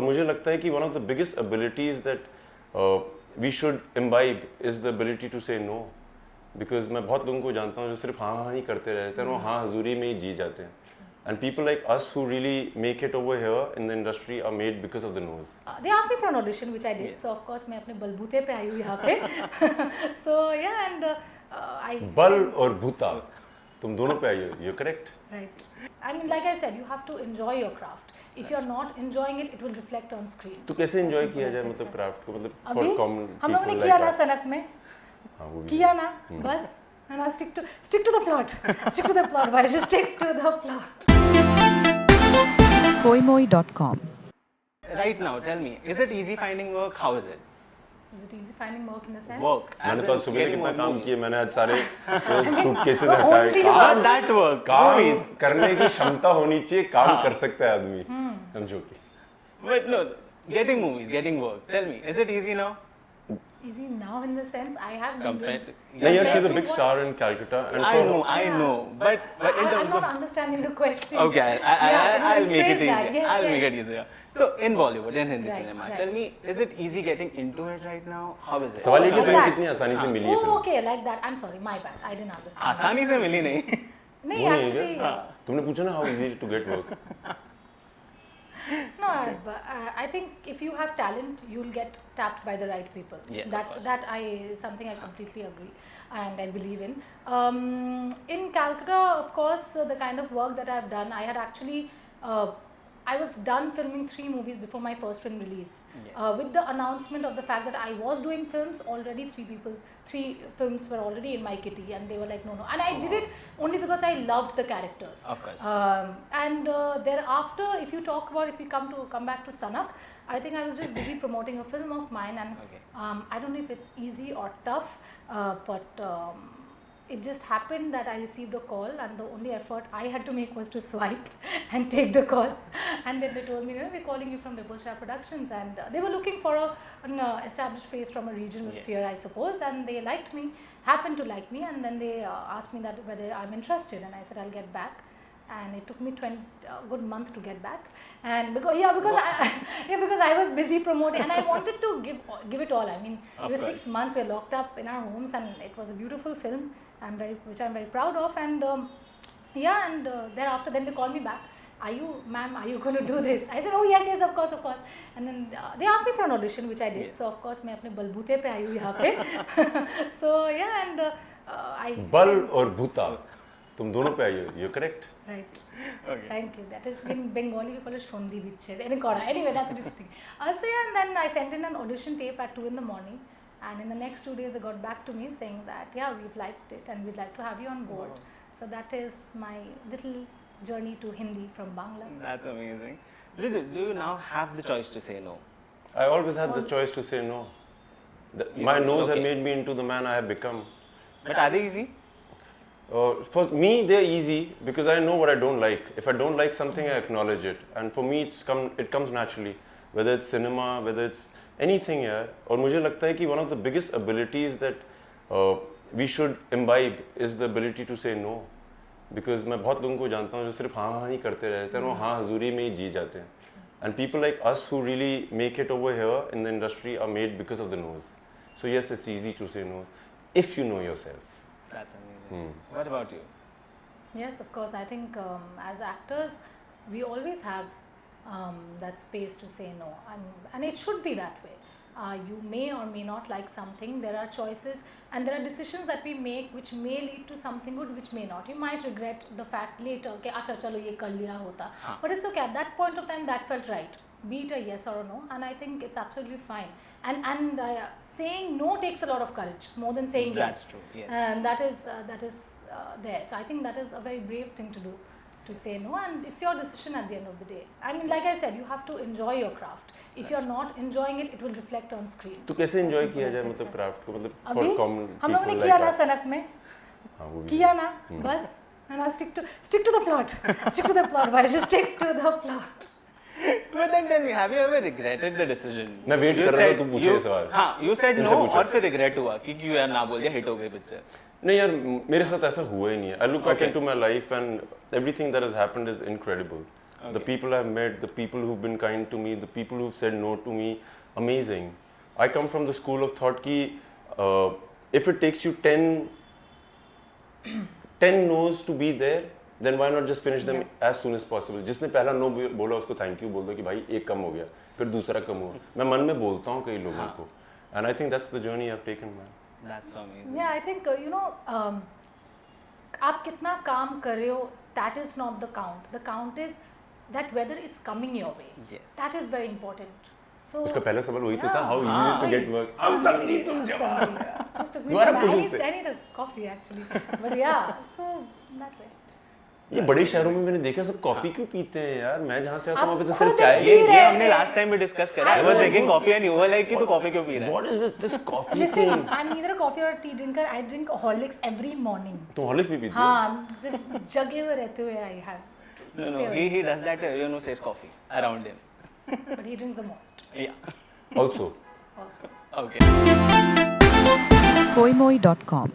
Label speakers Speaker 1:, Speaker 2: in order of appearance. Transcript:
Speaker 1: मुझे लगता है कि one of the biggest abilities that we should imbibe is the ability to say no, because मैं बहुत लोगों को जानता हूँ जो सिर्फ हाँ हाँ ही करते रहते हैं और वो हाँ हजूरी में ही जी जाते हैं. And people like us who really make it over here in the industry are made because of the nose.
Speaker 2: They asked me for an audition which I did. Yes. So of course मैं अपने बलबूते पे आई हूँ यहाँ पे. So yeah, and I.
Speaker 1: बल और भूता, तुम दोनों पे आई हो. You're correct.
Speaker 2: Right. I mean, like I said, you have to enjoy your craft. If you're not enjoying it, it will reflect on screen.
Speaker 1: तो कैसे enjoy किया जाए मतलब craft को, मतलब for common people?
Speaker 2: हम लोगों ने किया ना सनक में.
Speaker 1: हाँ वो भी
Speaker 2: किया ना बस. And I stick to the plot. Stick to the plot. Why just stick to the plot?
Speaker 3: Koimoi.com.
Speaker 4: Right now, tell me, is it easy finding work? How is it?
Speaker 2: Is it easy finding work in the sense?
Speaker 4: Work.
Speaker 1: मैंने तो सुबह से कितना काम किया, मैंने आज सारे सूटकेसेस
Speaker 2: only
Speaker 1: हटाए.
Speaker 4: Not that work.
Speaker 1: काम
Speaker 4: Movies.
Speaker 1: करने की क्षमता होनी चाहिए, काम कर सकता है आदमी. समझो कि.
Speaker 4: But no, getting movies, getting work. Tell me, is it easy now?
Speaker 2: Easy now in the sense I have been
Speaker 4: Compared to.
Speaker 1: Yeah, yeah, she's a
Speaker 2: to
Speaker 1: big
Speaker 2: what?
Speaker 1: star in Calcutta. And
Speaker 4: I know. But in
Speaker 2: I'm
Speaker 4: terms
Speaker 2: not
Speaker 4: of.
Speaker 2: understanding the question.
Speaker 4: Okay, I'll make it
Speaker 2: Rephrase that.
Speaker 4: easier.
Speaker 2: Yes,
Speaker 4: I'll
Speaker 2: yes.
Speaker 4: make it easier. So in Bollywood, in Hindi
Speaker 2: Right,
Speaker 4: cinema,
Speaker 2: right.
Speaker 4: tell me, is it easy getting into it right now? How is it?
Speaker 1: सवाल ये कि
Speaker 2: like
Speaker 1: तुम्हें
Speaker 2: that.
Speaker 1: कितनी आसानी से मिली है
Speaker 2: Oh,
Speaker 1: film?
Speaker 2: okay, like that. I'm sorry, my bad. I didn't understand.
Speaker 4: आसानी से मिली नहीं.
Speaker 2: नहीं,
Speaker 1: वो नहीं है
Speaker 2: actually,
Speaker 1: क्या? तुमने पूछा ना how easy to get work.
Speaker 2: no. I think if you have talent, you'll get tapped by the right people.
Speaker 4: Yes, of
Speaker 2: that
Speaker 4: course.
Speaker 2: that is something I completely agree and I believe in. In Calcutta, of course, the kind of work that I've done, I had actually. I was done filming 3 movies before my first film release.
Speaker 4: Yes.
Speaker 2: With the announcement of the fact that I was doing films, already 3 films were already in my kitty, and they were like, no. And I did it only because I loved the characters.
Speaker 4: Of course.
Speaker 2: And thereafter, if you talk about, if we come back to Sanak, I think I was just busy promoting a film of mine, and
Speaker 4: Okay.
Speaker 2: I don't know if it's easy or tough, but it just happened that I received a call, and the only effort I had to make was to swipe and take the call. And then they told me, we're calling you from Vipul Shah Productions, and they were looking for an established face from a regional
Speaker 4: Yes.
Speaker 2: sphere, I suppose, and they liked me, happened to like me, and then they asked me that whether I'm interested, and I said I'll get back. And it took me a good month to get back, and because I was busy promoting, and I wanted to give it all. I mean, it was 6 months. We were locked up in our homes, and it was a beautiful film. Which I'm very proud of, and thereafter, then they called me back. Ma'am, are you going to do this? I said, oh yes, of course. And then they asked me for an audition, which I did. Yes. So of course, मैं अपने बलबूते पे आई हूँ यहाँ पे. So yeah, and I.
Speaker 1: बल और भूता, तुम दोनों पे आई हो. You're correct.
Speaker 2: Right.
Speaker 4: Okay.
Speaker 2: Thank you. That is in Bengali we call it Shondi Bichhed. Anyway, that's a different thing. So yeah, and then I sent in an audition tape at 2 in the morning. And in the next 2 days, they got back to me saying that, yeah, we've liked it and we'd like to have you on board. Wow. So that is my little journey to Hindi from Bangla.
Speaker 4: That's amazing. Do you now have the choice to say no?
Speaker 1: I always had the choice to say no. My nose had made me into the man I have become.
Speaker 4: But are they easy?
Speaker 1: For me, they're easy because I know what I don't like. If I don't like something, I acknowledge it. And for me, it comes naturally. Whether it's cinema, whether it's anything here. और मुझे लगता है कि one of the biggest abilities that we should imbibe is the ability to say no. Because मैं बहुत लोगों को जानता हूँ जो सिर्फ हाँ हाँ ही करते रहते हैं और वो हाँ हजूरी में ही जी जाते हैं. And people like us who really make it over here in the industry are made because of the nose. So yes, it's easy to say no if you know yourself.
Speaker 4: That's amazing. What about you?
Speaker 2: Yes, of course. I think as actors, we always have that space to say no, and it should be that way. You may or may not like something. There are choices and there are decisions that we make which may lead to something good, which may not. You might regret the fact later, okay, acha chalo ye kar liya hota. But it's okay. At that point of time, that felt right. Be it a yes or a no, and I think it's absolutely fine. And saying no takes a lot of courage, more than saying yes.
Speaker 4: That's true. Yes.
Speaker 2: And that is there. So I think that is a very brave thing to do, to say no, and it's your decision at the end of the day. I mean, like I said, you have to enjoy your craft. If you're not enjoying it, it will reflect on screen.
Speaker 1: तो कैसे enjoy किया जाए मतलब craft को, मतलब for common people
Speaker 2: हम लोगों ने
Speaker 1: like
Speaker 2: किया ना
Speaker 1: us?
Speaker 2: सनक में,
Speaker 1: हाँ वो भी
Speaker 2: किया ना बस, and I stick to the plot, stick to the plot. Why just stick to the plot?
Speaker 4: But then tell me, have you ever regretted the decision?
Speaker 1: मैं wait कर रहा था तू पूछे ये सवाल.
Speaker 4: हाँ, you said
Speaker 1: इनसे
Speaker 4: no
Speaker 1: पूछो.
Speaker 4: और फिर regret हुआ कि क्यों यार ना बोल दिया, hit हो गई picture.
Speaker 1: नहीं यार मेरे साथ ऐसा हुआ ही नहीं है. I look back into my life and everything that has happened is incredible. The people I've met, the people who've been kind to me, the people who've said no to me, amazing. I come from the school of thought ki if it takes you 10 no's to be there, then why not just finish them as soon as possible. जिसने पहला no बोला उसको thank you बोल दो कि भाई एक कम हो गया, फिर दूसरा कम हुआ. मैं मन में बोलता हूँ कई लोगों को, and I think that's the journey I've taken, man.
Speaker 4: That's so amazing.
Speaker 2: Yeah, I think आप कितना काम कर रहे हो, that is not the count. The count is that whether it's coming your way.
Speaker 4: Yes.
Speaker 2: That is very important. So
Speaker 1: उसका पहला सवाल वही तो था, how easy is it to get work?
Speaker 2: अब समझी तुम जवाब. Just took me
Speaker 1: दोबारा
Speaker 2: some.
Speaker 1: पूछो उससे.
Speaker 2: I need a coffee actually, but yeah, so that way.
Speaker 1: ये बड़े शहरों में मैंने देखा सब कॉफी क्यों पीते हैं यार. मैं जहाँ से आता हूँ वहाँ पे तो
Speaker 2: आप
Speaker 1: सिर्फ
Speaker 2: खुद
Speaker 1: चाय.
Speaker 2: पी रहे
Speaker 4: ये
Speaker 2: हैं.
Speaker 4: हमने लास्ट टाइम भी डिस्कस करा. I was drinking coffee and you were like कि तू कॉफी क्यों पी रहा है?
Speaker 1: What is with this coffee
Speaker 2: Listen,
Speaker 1: thing?
Speaker 2: I'm neither a coffee or a tea drinker. I drink Horlicks every morning.
Speaker 1: तुम Horlicks भी पीते हो?
Speaker 2: हाँ, सिर्फ जगे हुए रहते हुए I have.
Speaker 4: No,
Speaker 2: Stay
Speaker 4: no,
Speaker 2: away.
Speaker 4: he does that, says coffee around him.
Speaker 2: But he drinks the most.
Speaker 4: Yeah.
Speaker 1: Also.
Speaker 2: Also.
Speaker 4: Okay.
Speaker 3: koimoi.com